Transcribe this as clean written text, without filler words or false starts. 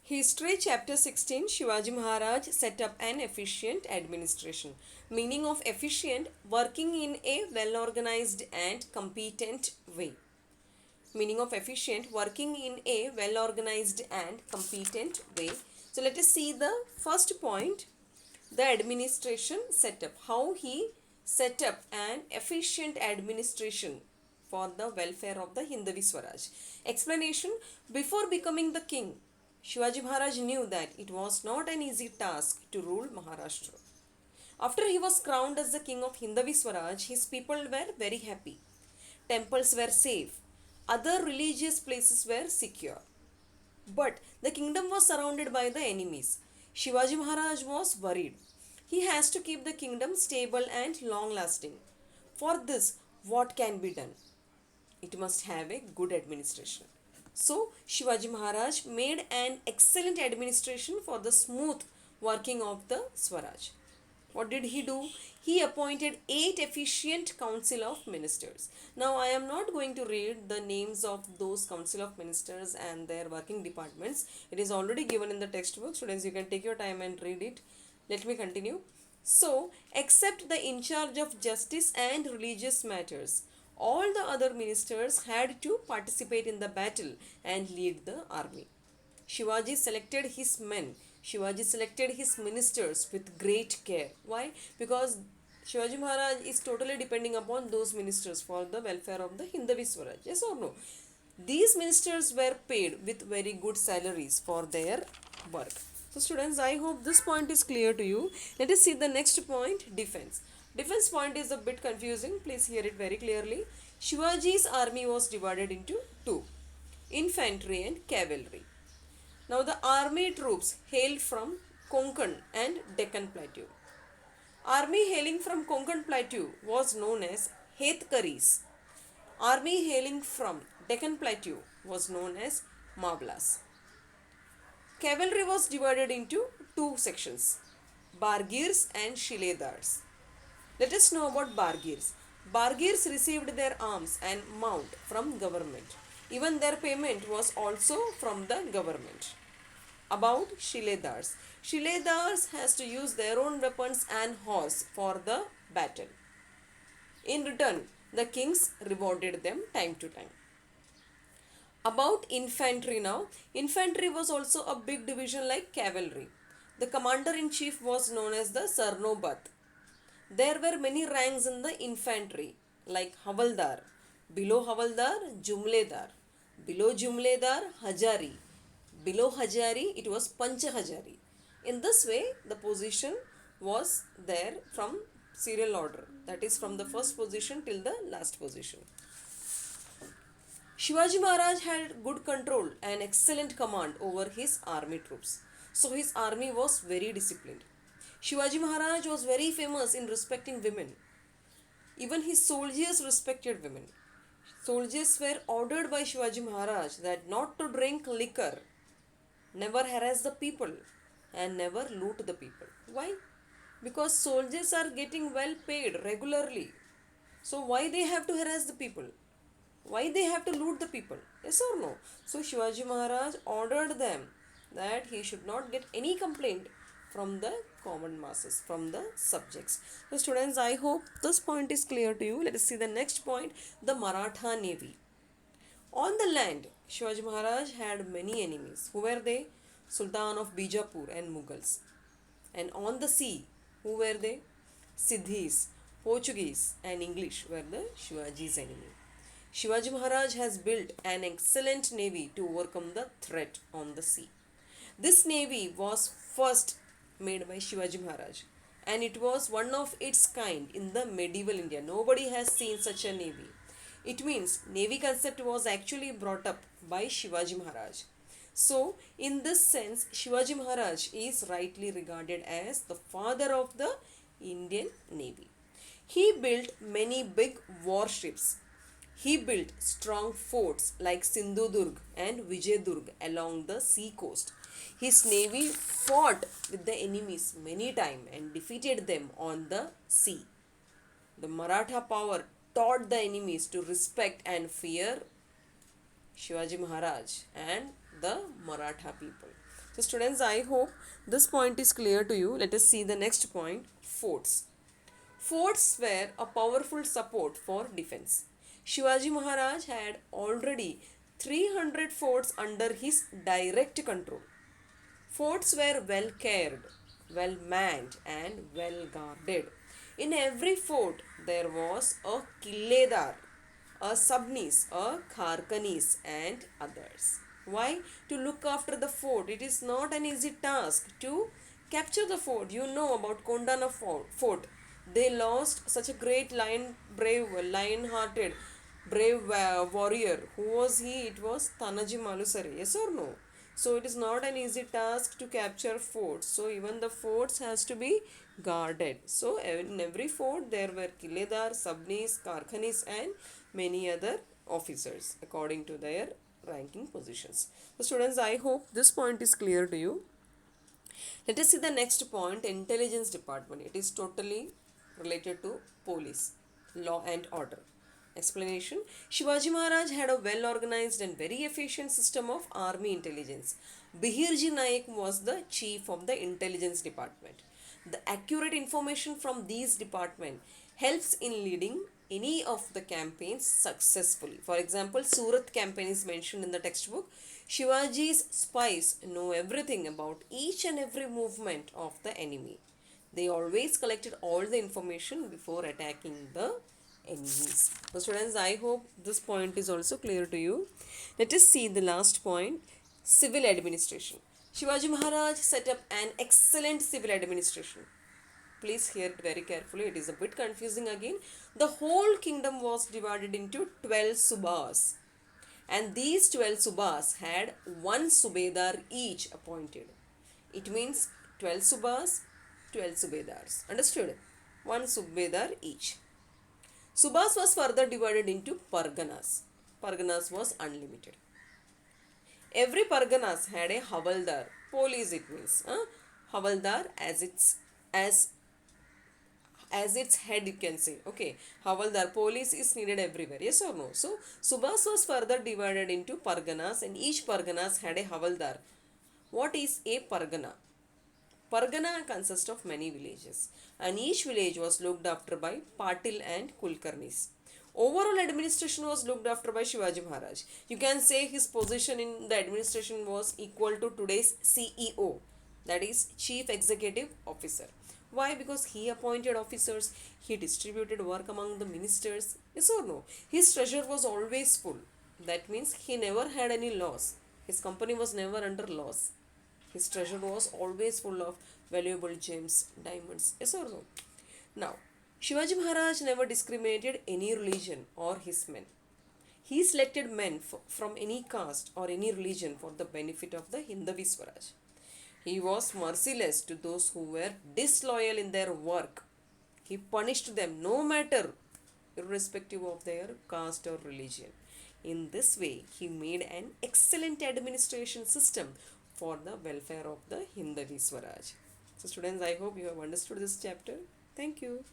History chapter 16. Shivaji Maharaj set up an efficient administration. Meaning of efficient: working in a well organized and competent way. Meaning of efficient: working in a well organized and competent way. So let us see the first point, the administration setup. How he set up an efficient administration for the welfare of the Hindavi Swaraj. Explanation: before becoming the king, Shivaji Maharaj knew that it was not an easy task to rule Maharashtra. After he was crowned as the king of Hindavi Swaraj, his people were very happy. Temples were safe. Other religious places were secure. But the kingdom was surrounded by the enemies. Shivaji Maharaj was worried. He has to keep the kingdom stable and long lasting. For this, what can be done? It must have a good administration. So, Shivaji Maharaj made an excellent administration for the smooth working of the Swaraj. What did he do? He appointed 8 efficient council of ministers. Now, I am not going to read the names of those council of ministers and their working departments. It is already given in the textbook. Students, you can take your time and read it. Let me continue. So, except the in charge of justice and religious matters, all the other ministers had to participate in the battle and lead the army. Shivaji selected his men. Shivaji selected his ministers with great care. Why? Because Shivaji Maharaj is totally depending upon those ministers for the welfare of the Hindavi Swaraj. Yes or no? These ministers were paid with very good salaries for their work. So students, I hope this point is clear to you. Let us see the next point, defense. Defense point is a bit confusing. Please hear it very clearly. Shivaji's army was divided into two, infantry and cavalry. Now the army troops hailed from Konkan and Deccan Plateau. Army hailing from Konkan Plateau was known as Hetkaris. Army hailing from Deccan Plateau was known as Mavlas. Cavalry was divided into two sections, Bargirs and Shiledars. Let us know about Bargirs. Bargirs received their arms and mount from government. Even their payment was also from the government. About Shiledars. Shiledars has to use their own weapons and horse for the battle. In return, the kings rewarded them time to time. About infantry now. Infantry was also a big division like cavalry. The commander-in-chief was known as the Sarnobat. There were many ranks in the infantry like Havaldar. Below Havaldar, Jumledar. Below Jumledar, Hajari. Below Hajari, it was Pancha Hajari. In this way, the position was there from serial order. That is from the first position till the last position. Shivaji Maharaj had good control and excellent command over his army troops. So his army was very disciplined. Shivaji Maharaj was very famous in respecting women. Even his soldiers respected women. Soldiers were ordered by Shivaji Maharaj that not to drink liquor, never harass the people, and never loot the people. Why? Because soldiers are getting well paid regularly. So why they have to harass the people? Why they have to loot the people? Yes or no? So Shivaji Maharaj ordered them that he should not get any complaint from the common masses, from the subjects. So students, I hope this point is clear to you. Let us see the next point, the Maratha Navy. On the land, Shivaji Maharaj had many enemies. Who were they? Sultan of Bijapur and Mughals. And on the sea, who were they? Siddhis, Portuguese and English were the Shivaji's enemy. Shivaji Maharaj has built an excellent navy to overcome the threat on the sea. This navy was first made by Shivaji Maharaj and it was one of its kind in the medieval India. Nobody has seen such a navy. It means navy concept was actually brought up by Shivaji Maharaj. So, in this sense, Shivaji Maharaj is rightly regarded as the father of the Indian Navy. He built many big warships. He built strong forts like Sindhudurg and Vijayadurg along the sea coast. His navy fought with the enemies many times and defeated them on the sea. The Maratha power taught the enemies to respect and fear Shivaji Maharaj and the Maratha people. So students, I hope this point is clear to you. Let us see the next point, forts. Forts were a powerful support for defense. Shivaji Maharaj had already 300 forts under his direct control. Forts were well cared, well manned, and well guarded. In every fort, there was a killedar, a subnis, a kharkanis, and others. Why? To look after the fort. It is not an easy task to capture the fort. You know about Kondana fort. They lost such a great lion, brave, lion-hearted, brave warrior. Who was he? It was Tanaji Malusari. Yes or no? So it is not an easy task to capture forts. So even the forts has to be guarded. So in every fort there were killedar, subnis, karkhanis, and many other officers according to their ranking positions. So students, I hope this point is clear to you. Let us see the next point, intelligence department. It is totally related to police, law and order. Explanation. Shivaji Maharaj had a well organized and very efficient system of army intelligence. Bihirji Naik was the chief of the intelligence department. The accurate information from these departments helps in leading any of the campaigns successfully. For example, Surat campaign is mentioned in the textbook. Shivaji's spies know everything about each and every movement of the enemy. They always collected all the information before attacking the enemies. So students, I hope this point is also clear to you. Let us see the last point, civil administration. Shivaji Maharaj set up an excellent civil administration. Please hear it very carefully. It is a bit confusing again. The whole kingdom was divided into 12 subas. And these 12 subas had one subedar each appointed. It means 12 subas, 12 subedars. Understood? One subedar each. Subas was further divided into parganas. Parganas was unlimited. Every parganas had a havaldar. Police it means. Havaldar as its head, you can say. Okay, havaldar, police is needed everywhere. Yes or no? So subas was further divided into parganas, and each parganas had a havaldar. What is a pargana? Pargana consists of many villages, and each village was looked after by Patil and Kulkarnis. Overall administration was looked after by Shivaji Maharaj. You can say his position in the administration was equal to today's CEO, that is Chief Executive Officer. Why? Because he appointed officers, he distributed work among the ministers. Yes or no? His treasure was always full. That means he never had any loss. His company was never under loss. His treasure was always full of valuable gems, diamonds. Yes or no? Now, Shivaji Maharaj never discriminated any religion or his men. He selected men from any caste or any religion for the benefit of the Hindavi Swaraj. He was merciless to those who were disloyal in their work. He punished them no matter irrespective of their caste or religion. In this way, he made an excellent administration system for the welfare of the Hindavi Swaraj. So students, I hope you have understood this chapter. Thank you.